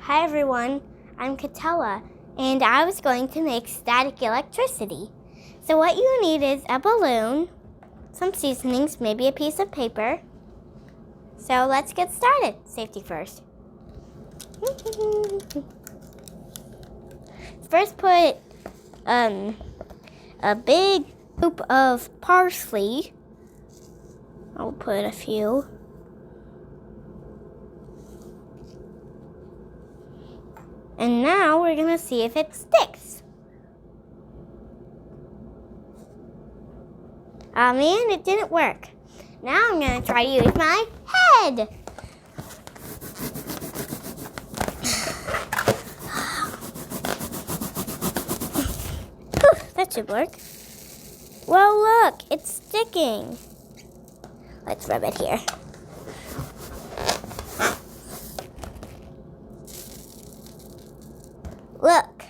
Hi everyone, I'm Kattela, and I was going to make static electricity. So what you need is a balloon, some seasonings, maybe a piece of paper. So let's get started. Safety first. First put a big scoop of parsley. I'll put a few. And now we're gonna see if it sticks. Oh man, it didn't work. Now I'm gonna try to use my head. That should work. Well, look, it's sticking. Let's rub it here. Look.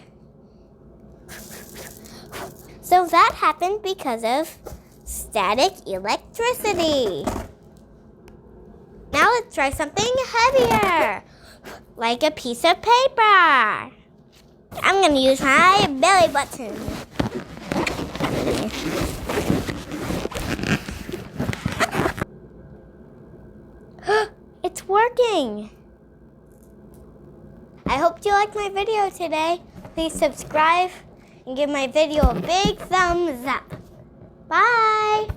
So that happened because of static electricity. Now let's try something heavier, like a piece of paper. I'm going to use my belly button. It's working. I hope you liked my video today. Please subscribe and give my video a big thumbs up. Bye.